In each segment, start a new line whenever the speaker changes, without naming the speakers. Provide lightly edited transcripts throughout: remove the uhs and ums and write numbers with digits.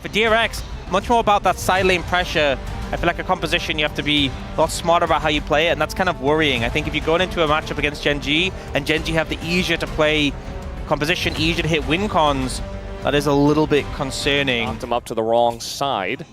For DRX, much more about that side lane pressure. I feel like a composition, you have to be a lot smarter about how you play it, and that's kind of worrying. I think if you're going into a matchup against Gen.G, and Gen.G have the easier to play composition, easier to hit win cons, that is a little bit concerning.
Knocked him up to the wrong side.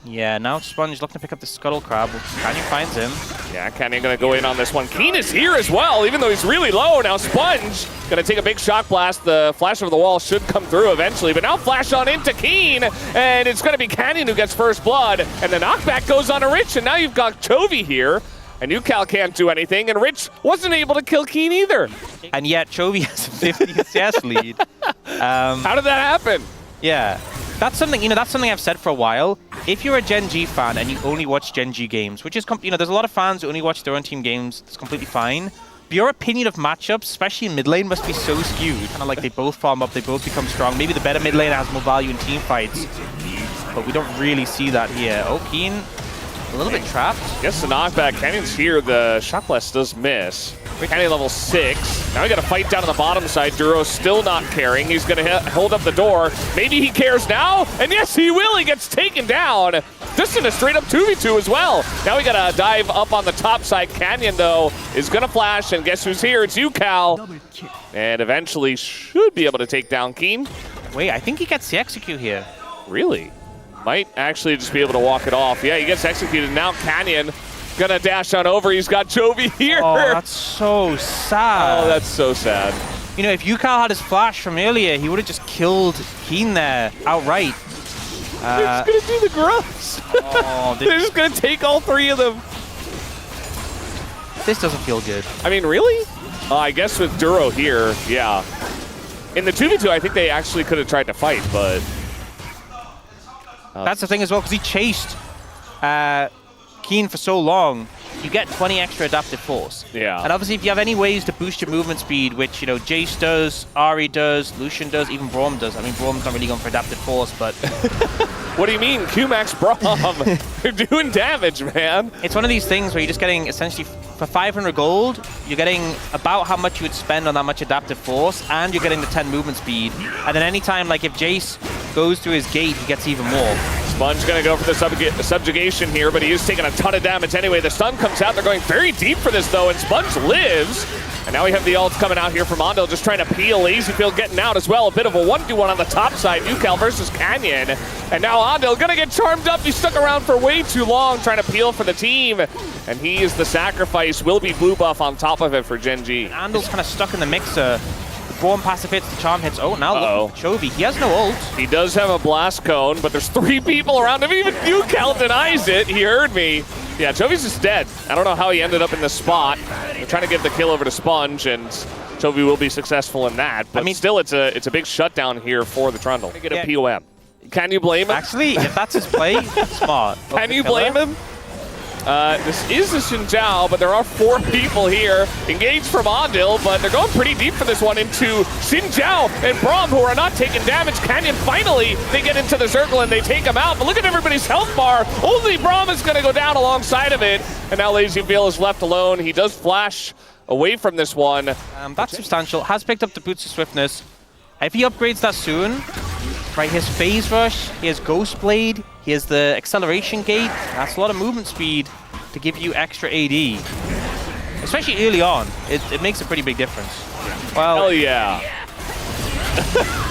Yeah, now Sponge looking to pick up the Scuttle Crab. Canyon finds him.
Yeah, Canyon gonna go in on this one. Keen is here as well, even though he's really low. Now Sponge gonna take a big shock blast. The flash over the wall should come through eventually, but now flash on into Keen, and it's gonna be Canyon who gets first blood, and the knockback goes on to Rich, and now you've got Chovy here, and UCal can't do anything, and Rich wasn't able to kill Keen either.
And yet Chovy has a 50 CS lead.
How did that happen?
Yeah. That's something, you know, that's something I've said for a while. If you're a Gen.G fan and you only watch Gen.G games, which is, you know, there's a lot of fans who only watch their own team games, it's completely fine. But your opinion of matchups, especially in mid lane, must be so skewed. Kind of like they both farm up, they both become strong. Maybe the better mid laner has more value in team fights, but we don't really see that here. Oh, Keen, a little bit trapped.
Gets the knockback. Canyon's here. The shock blast does miss. Canyon level 6. Now we got to fight down on the bottom side. Duro's still not caring. He's going to hold up the door. Maybe he cares now. And yes, he will. He gets taken down. Just in a straight up 2v2 as well. Now we got to dive up on the top side. Canyon, though, is going to flash. And guess who's here? It's UCal. And eventually should be able to take down Keen.
Wait, I think he gets the execute here.
Really? Might actually just be able to walk it off. Yeah, he gets executed. Now Canyon gonna dash on over. He's got Chovy here.
Oh, that's so sad.
Oh, that's so sad.
You know, if UCal had his flash from earlier, he would have just killed Keen there outright.
They're just gonna do the grubs.
Oh,
they're just gonna take all three of them.
This doesn't feel good.
I mean, really? I guess with Duro here, yeah. In the 2v2, I think they actually could have tried to fight, but...
That's the thing as well, because he chased Keen for so long. You get 20 extra adaptive force.
Yeah.
And obviously, if you have any ways to boost your movement speed, which, you know, Jace does, Ahri does, Lucian does, even Braum does. I mean, Braum's not really going for adaptive force, but...
What do you mean? Q-Max Braum. They're doing damage, man.
It's one of these things where you're just getting, essentially, for 500 gold, you're getting about how much you would spend on that much adaptive force, and you're getting the 10 movement speed. And then anytime, like, if Jace goes through his gate, he gets even more.
Sponge gonna go for the subjugation here, but he is taking a ton of damage anyway. The stun comes out. They're going very deep for this, though, and Sponge lives. And now we have the ult coming out here from Mondale, just trying to peel. Lazyfield getting out as well. A bit of a 1v1 on the top side. UCal versus Canyon. And now Ondale gonna get charmed up. He stuck around for way too long trying to peel for the team. And he is the sacrifice. Will be blue buff on top of it for Gen.G.
Ondale's kind of stuck in the mixer. Braum passive hits, the charm hits. Oh, now look at Chovy. He has no ult.
He does have a blast cone, but there's 3 people around him. Even UCal denies it. He heard me. Yeah, Chovy's just dead. I don't know how he ended up in this spot. They're trying to give the kill over to Sponge, and Chovy will be successful in that. But I mean, still, it's a big shutdown here for the Trundle. Get a POM. Can you blame him?
Actually, if that's his play, smart.
Can you blame him? This is a Xin Zhao, but there are 4 people here engaged from Ondale, but they're going pretty deep for this one into Xin Zhao and Braum, who are not taking damage. Canyon, finally, they get into the circle and they take him out, but look at everybody's health bar. Only Braum is going to go down alongside of it, and now Lazyfield is left alone. He does flash away from this one.
That's substantial. Has picked up the boots of swiftness. If he upgrades that soon, right, he has Phase Rush, he has Ghost Blade, he has the Acceleration Gate. That's a lot of movement speed to give you extra AD. Especially early on, it makes a pretty big difference. Well,
hell yeah.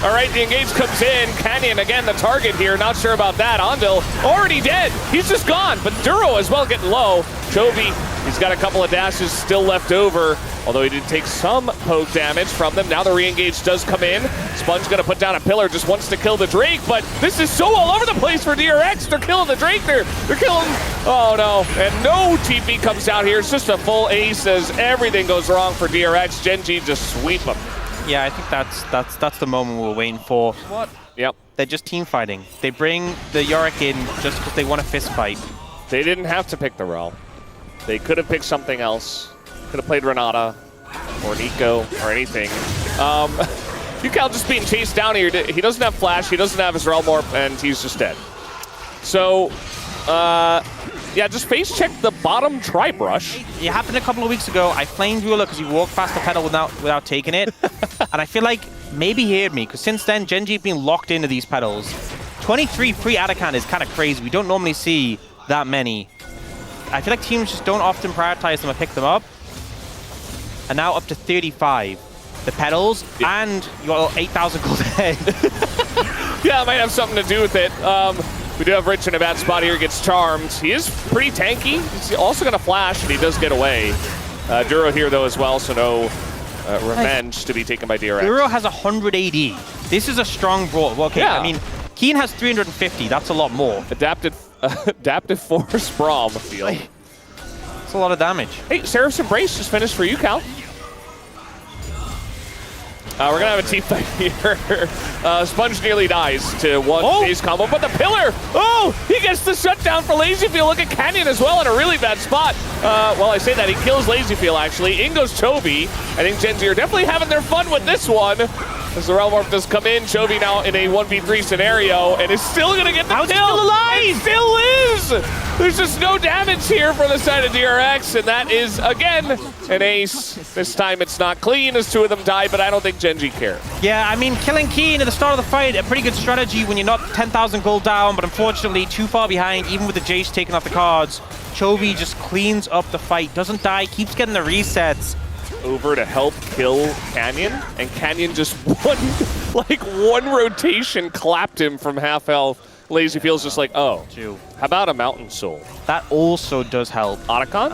All right, the engage comes in. Canyon, again, the target here. Not sure about that. Ondale already dead. He's just gone, but Duro as well getting low. Chovy, he's got a couple of dashes still left over, although he did take some poke damage from them. Now the re-engage does come in. Sponge gonna put down a pillar, just wants to kill the Drake, but this is so all over the place for DRX. They're killing the Drake there. They're killing, oh no. And no TP comes out here. It's just a full ace as everything goes wrong for DRX. Gen.G just sweep them.
Yeah, I think that's the moment we're waiting for.
What? Yep.
They're just team fighting. They bring the Yorick in just because they want a fist fight.
They didn't have to pick the Rel. They could have picked something else. Could have played Renata or Nico or anything. UCal just being chased down here. He doesn't have flash. He doesn't have his Rel Morph, and he's just dead. So, yeah, just face check the bottom tri-brush.
It happened a couple of weeks ago. I flamed Ruler because he walked past the pedal without taking it. And I feel like maybe he heard me, because since then, Gen.G have been locked into these pedals. 23 free Atakan is kind of crazy. We don't normally see that many. I feel like teams just don't often prioritize them or pick them up. And now up to 35. The pedals and your 8,000 gold head.
Yeah, it might have something to do with it. We do have Rich in a bad spot here. Gets charmed. He is pretty tanky. He's also going to flash, and he does get away. Duro here, though, as well, so no revenge to be taken by DRX.
Duro has 100 AD. This is a strong brawl. Well, okay,
Yeah.
I mean, Keen has 350. That's a lot more.
Adaptive Force Braum feel.
That's a lot of damage.
Hey, Seraph's Embrace just finished for you, Cal. We're going to have a team fight here. Sponge nearly dies to one phase combo, but the pillar! Oh! He gets the shutdown for LazyFeel. Look at Canyon as well in a really bad spot. Well, I say that. He kills LazyFeel, actually. In goes Chovy. I think Gen.G are definitely having their fun with this one. As the Realm Warp does come in, Chovy now in a 1v3 scenario, and is still going to get the kill.
Still alive!
He still lives! There's just no damage here for the side of DRX, and that is, again, an ace. This time it's not clean as two of them die, but I don't think Gen.G care.
Yeah, I mean, killing Keen at the start of the fight, a pretty good strategy when you're not 10,000 gold down, but unfortunately too far behind, even with the Jace taking off the cards. Chovy just cleans up the fight, doesn't die, keeps getting the resets.
Over to help kill Canyon, and Canyon just one rotation clapped him from half health. LazyFeel's just like, oh, how about a Mountain Soul?
That also does help.
Otacon?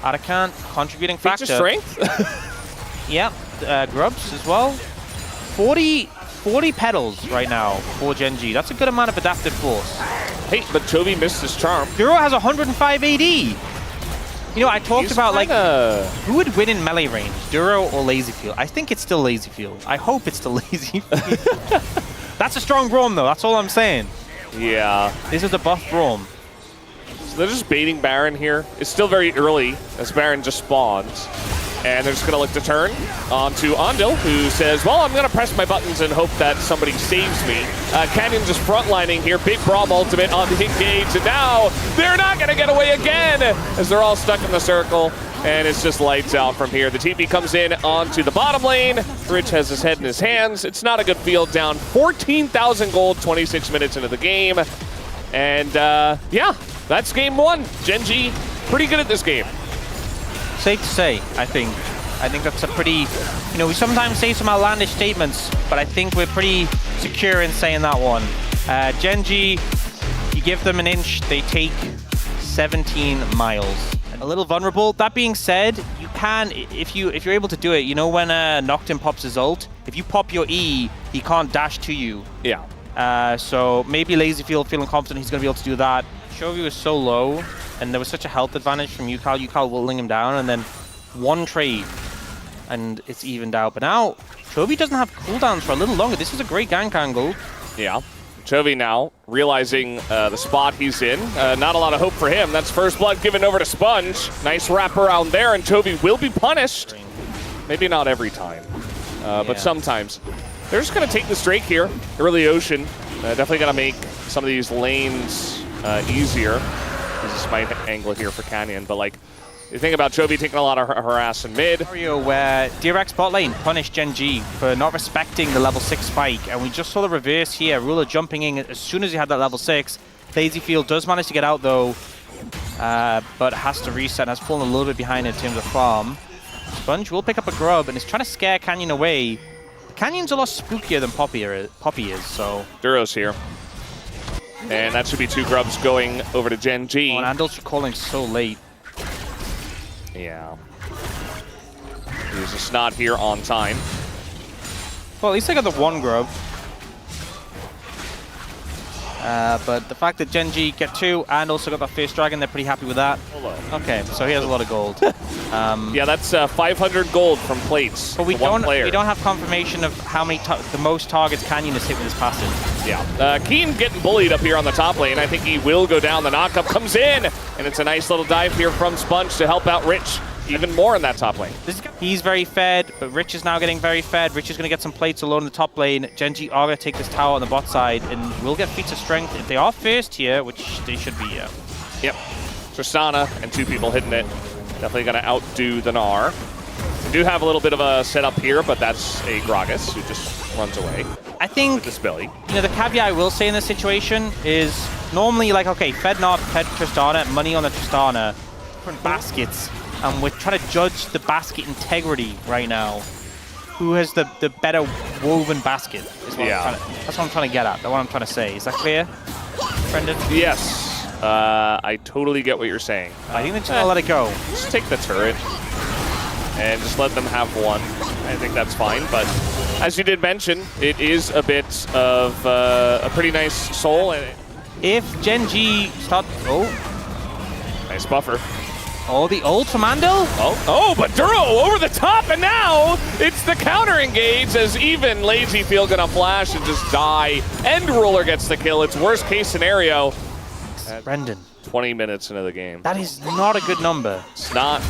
Otacon, contributing factor.
Feature strength?
Yeah, Grubs as well. 40 pedals right now for Gen.G. That's a good amount of adaptive force.
Hey, but Chovy missed his charm.
Duro has 105 AD. You know, I talked about, like, who would win in melee range, Duro or LazyFeel? I think it's still LazyFeel. I hope it's still LazyFeel. That's a strong Braum, though. That's all I'm saying.
Yeah.
This is a buff Braum.
So they're just baiting Baron here. It's still very early as Baron just spawns. And they're just going to look to turn onto Ondil, who says, well, I'm going to press my buttons and hope that somebody saves me. Canyon just frontlining here. Big Braum ultimate on the engage. And now they're not going to get away again as they're all stuck in the circle. And it's just lights out from here. The TP comes in onto the bottom lane. Rich has his head in his hands. It's not a good field, down 14,000 gold, 26 minutes into the game. And yeah, that's game one. Gen.G pretty good at this game.
Safe to say, I think. I think that's a pretty, you know, we sometimes say some outlandish statements, but I think we're pretty secure in saying that one. Gen.G, you give them an inch, they take 17 miles. A little vulnerable. That being said, you can, if you're able to do it, you know when Nocturne pops his ult, if you pop your E, he can't dash to you.
Yeah.
So maybe LazyFeel feeling confident he's going to be able to do that. Chovy was so low, and there was such a health advantage from UCal. UCal willing him down, and then one trade, and it's evened out. But now, Chovy doesn't have cooldowns for a little longer. This is a great gank angle.
Yeah. Chovy now realizing the spot he's in. Not a lot of hope for him. That's first blood given over to Sponge. Nice wrap around there, and Chovy will be punished. Maybe not every time, but sometimes. They're just going to take this Drake here, early Ocean. Definitely going to make some of these lanes easier. This is a smite angle here for Canyon, but like, you think about Chovy taking a lot of harass in mid.
Scenario where DRX bot lane punished Gen.G for not respecting the level 6 spike, and we just saw the reverse here. Ruler jumping in as soon as he had that level 6. LazyFeel does manage to get out though, but has to reset and has fallen a little bit behind in terms of farm. Sponge will pick up a grub and is trying to scare Canyon away. Canyon's a lot spookier than Poppy is, so...
Duro's here. And that should be 2 grubs going over to Gen.G.
Oh, and Andal's calling so late.
Yeah. He's just not here on time.
Well, at least they got the 1 grub. But the fact that Gen.G get 2 and also got that first dragon, they're pretty happy with that. Okay, so he has a lot of gold.
Yeah, that's 500 gold from plates.
But we don't have confirmation of how many the most targets Canyon has hit with his passive.
Yeah, Keen getting bullied up here on the top lane. I think he will go down. The knockup comes in, and it's a nice little dive here from Sponge to help out Rich even more in that top lane.
He's very fed, but Rich is now getting very fed. Rich is going to get some plates alone in the top lane. Gen.G are going to take this tower on the bot side, and will get feats of strength if they are first here, which they should be, yeah.
Yep. Tristana and 2 people hitting it. Definitely going to outdo the Gnar. We do have a little bit of a setup here, but that's a Gragas who just runs away.
I think,
This Billy.
you know, the caveat I will say in this situation is normally like, okay, Fed Nod, Fed Tristana, money on the Tristana, different baskets, and we're trying to judge the basket integrity right now. Who has the better woven basket? Is what that's what I'm trying to get at. That's what I'm trying to say. Is that clear, Brendan?
Yes. I totally get what you're saying.
I think they're just gonna let it go.
Just take the turret and just let them have one. I think that's fine, but as you did mention, it is a bit of a pretty nice soul. And
If Gen.G start... Oh.
nice buffer.
Oh, the ult from Andil?
Oh, but Duro over the top, and now it's the counter engage as even LazyField gonna flash and just die. And Ruler gets the kill. It's worst case scenario.
Brendan.
20 minutes into the game.
That is not a good number.
It's not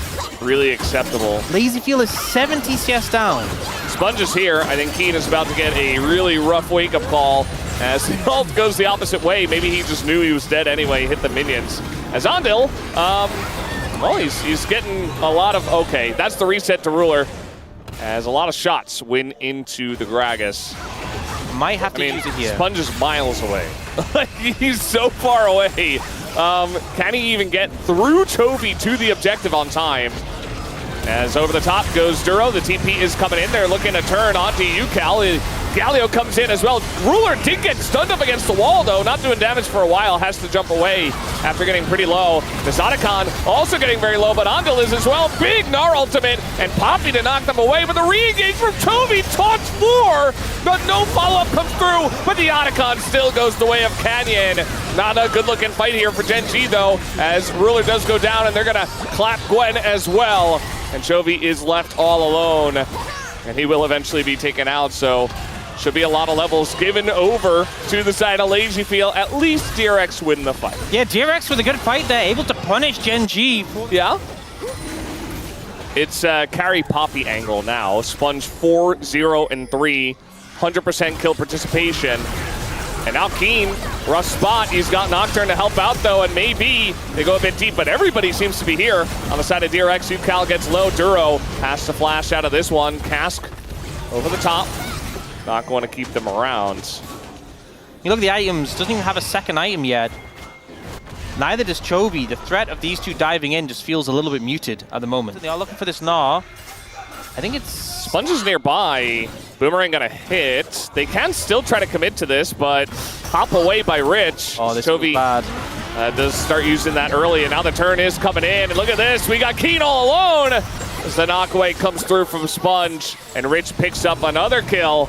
really acceptable.
LazyField is 70 CS down.
Sponge is here. I think Keen is about to get a really rough wake-up call as the ult goes the opposite way. Maybe he just knew he was dead anyway, hit the minions. As Andil, well, he's getting a lot of... Okay, that's the reset to Ruler. As a lot of shots win into the Gragas.
Might have to use it here.
Sponge is miles away. He's so far away. Can he even get through Chovy to the objective on time? As over the top goes Duro. The TP is coming in. They're looking to turn onto UCal. Galio comes in as well. Ruler did get stunned up against the wall, though. Not doing damage for a while. Has to jump away after getting pretty low. Misotacon also getting very low, but Andil is as well. Big Gnar ultimate, and Poppy to knock them away. But the re-engage from Chovy taunts 4. But no follow-up comes through. But the Otacon still goes the way of Canyon. Not a good-looking fight here for Gen.G, though, as Ruler does go down, and they're going to clap Gwen as well. And Chovy is left all alone, and he will eventually be taken out, so should be a lot of levels given over to the side of LazyField. At least DRX win the fight.
Yeah, DRX with a good fight there, able to punish Gen.G.
Yeah. It's carry Poppy angle now. Sponge 4-0-3, 100% kill participation. And now Keen, rough spot. He's got Nocturne to help out, though, and maybe they go a bit deep, but everybody seems to be here on the side of DRX. UCal gets low. Duro has to flash out of this one. Cask over the top. Not going to keep them around.
You look at the items, doesn't even have a second item yet. Neither does Chovy. The threat of these two diving in just feels a little bit muted at the moment. They are looking for this Gnar. I think it's...
Sponge is nearby. Boomerang gonna hit. They can still try to commit to this, but hop away by Rich.
Oh, this
Chovy
is bad.
Does start using that early, and now the turn is coming in. And look at this, we got Keen all alone as the knockaway comes through from Sponge, and Rich picks up another kill.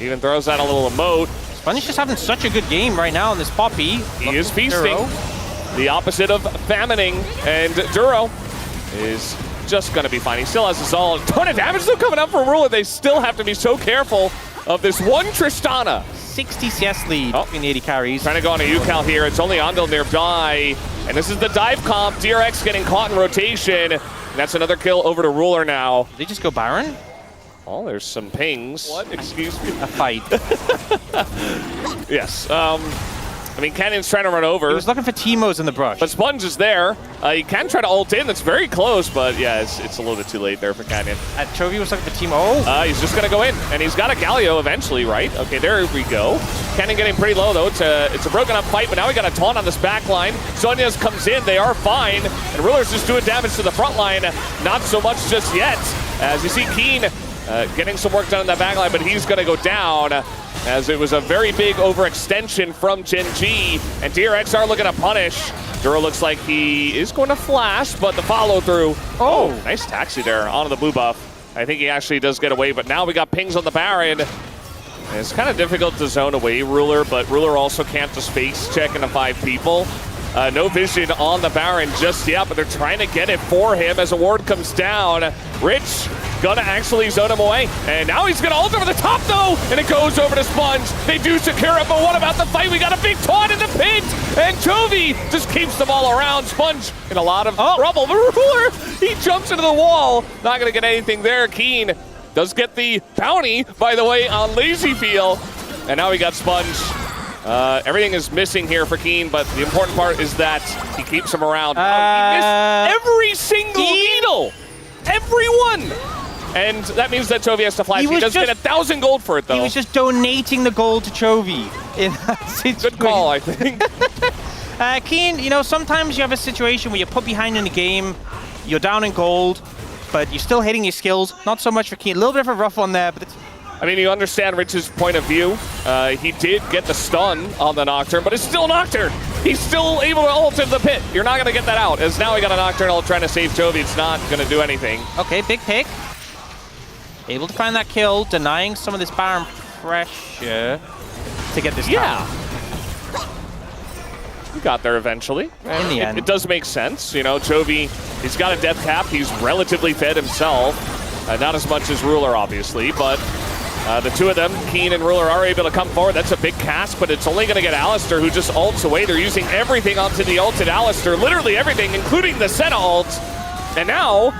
Even throws out a little emote.
Sponge is just having such a good game right now in this Poppy.
He is feasting. The opposite of famining, and Duro is just going to be fine. He still has his all. A ton of damage still coming up from Ruler. They still have to be so careful of this one Tristana.
60 CS lead between the 80 carries.
Trying to go on a UCal here. It's only Andil nearby. And this is the dive comp. DRX getting caught in rotation. And that's another kill over to Ruler now.
Did they just go Baron?
Oh, there's some pings.
What? Excuse me. A fight.
Yes. I mean, Canyon's trying to run over.
He was looking for Teemos in the brush.
But Sponge is there. He can try to ult in. That's very close, but yeah, it's a little bit too late there for Canyon.
Chovy was looking for Teemo.
He's just going to go in, and he's got a Galio eventually, right? Okay, there we go. Canyon getting pretty low, though. It's a broken up fight, but now we got a taunt on this back line. Sonya's comes in. They are fine, and Ruler's just doing damage to the front line. Not so much just yet. As you see Keen getting some work done in that back line, but he's going to go down. As it was a very big overextension from Gen.G, and DRX are looking to punish. Duro looks like he is going to flash, but the follow-through. Oh, nice taxi there onto the blue buff. I think he actually does get away, but now we got pings on the Baron. And it's kind of difficult to zone away Ruler, but Ruler also can't just face check into 5 people. No vision on the Baron just yet, but they're trying to get it for him as a ward comes down. Rich gonna actually zone him away. And now he's gonna ult over the top though, and it goes over to Sponge. They do secure it, but what about the fight? We got a big taunt in the pit, and Chovy just keeps them all around. Sponge in a lot of trouble. The Ruler, he jumps into the wall. Not gonna get anything there. Keen does get the bounty, by the way, on LazyField. And now we got Sponge. Everything is missing here for Keen, but the important part is that he keeps him around. He missed every single needle. Every one. and that means that Chovy has to flash. He does get 1,000 gold for it, though.
He was just donating the gold to Chovy in that situation.
Good call, I think.
Keen, you know, sometimes you have a situation where you're put behind in the game, you're down in gold, but you're still hitting your skills. Not so much for Keen. A little bit of a rough one there, but it's...
I mean, you understand Rich's point of view. He did get the stun on the Nocturne, but it's still Nocturne. He's still able to ult in the pit. You're not going to get that out, as now he got a Nocturne ult trying to save Chovy. It's not going to do anything.
Okay, big pick. Able to find that kill, denying some of this Baron pressure to get this
Yeah. We got there eventually.
In the end.
It does make sense. You know, Chovy, he's got a death cap. He's relatively fed himself. Not as much as Ruler, obviously, but the two of them, Keen and Ruler, are able to come forward. That's a big cast, but it's only going to get Alistar, who just ults away. They're using everything onto the ulted Alistar, literally everything, including the Senna ult. And now,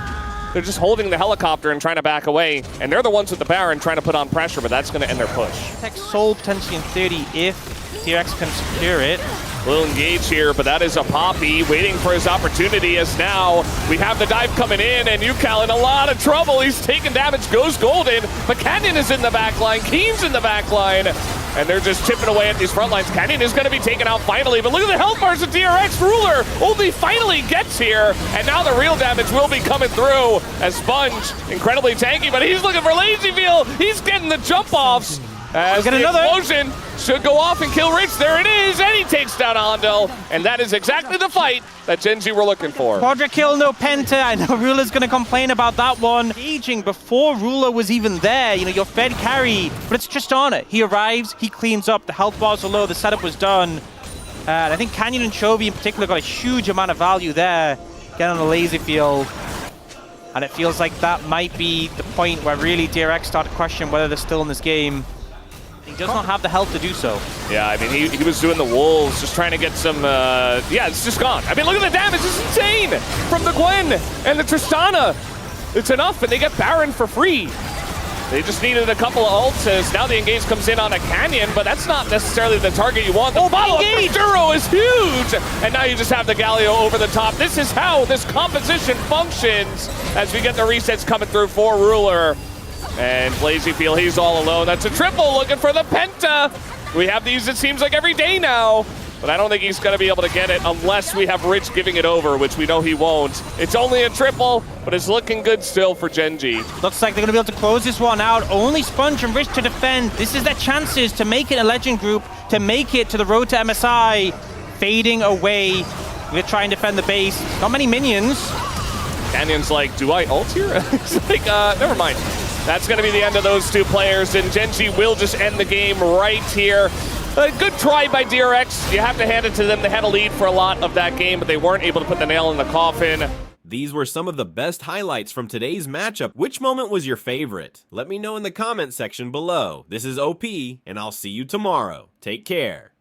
they're just holding the helicopter and trying to back away. And they're the ones with the Baron trying to put on pressure, but that's going to end their push.
Tech Soul potentially in 30 if DRX can secure it.
Will engage here, but that is a Poppy waiting for his opportunity, as now we have the dive coming in, and Yukal in a lot of trouble. He's taking damage, goes golden, but Canyon is in the back line, Keen's in the back line, and they're just chipping away at these front lines. Canyon is going to be taken out finally, but look at the health bars of DRX. Ruler only finally gets here, and now the real damage will be coming through as Sponge, incredibly tanky, but he's looking for LazyFeel. He's getting the jump offs. As the explosion should go off and kill Rich. There it is, and he takes down Hondo. And that is exactly the fight that Gen.G were looking for.
Quadra kill, no Penta. I know Ruler's going to complain about that one. Engaging before Ruler was even there. You know, your Fed carry, but it's just on it. He arrives, he cleans up, the health bars are low, the setup was done. And I think Canyon and Chovy in particular got a huge amount of value there. Get on the LazyFeel. And it feels like that might be the point where really DRX started questioning whether they're still in this game. He does not have the health to do so.
Yeah, I mean, he was doing the wolves, just trying to get some, yeah, it's just gone. I mean, look at the damage, it's insane! From the Gwen and the Tristana. It's enough, and they get Baron for free. They just needed a couple of ults, as now the engage comes in on a Canyon, but that's not necessarily the target you want. The follow-up from Duro is huge! And now you just have the Galio over the top. This is how this composition functions as we get the resets coming through for Ruler. And LazyFeel, he's all alone. That's a triple, looking for the Penta. We have these, it seems like, every day now. But I don't think he's going to be able to get it unless we have Rich giving it over, which we know he won't. It's only a triple, but it's looking good still for Gen.G.
Looks like they're going to be able to close this one out. Only Sponge and Rich to defend. This is their chances to make it a Legend group, to make it to the road to MSI. Fading away. We're trying to defend the base. Not many minions.
Canyon's like, do I ult here? It's like, never mind. That's going to be the end of those two players, and Gen.G will just end the game right here. A good try by DRX. You have to hand it to them. They had a lead for a lot of that game, but they weren't able to put the nail in the coffin.
These were some of the best highlights from today's matchup. Which moment was your favorite? Let me know in the comment section below. This is OP, and I'll see you tomorrow. Take care.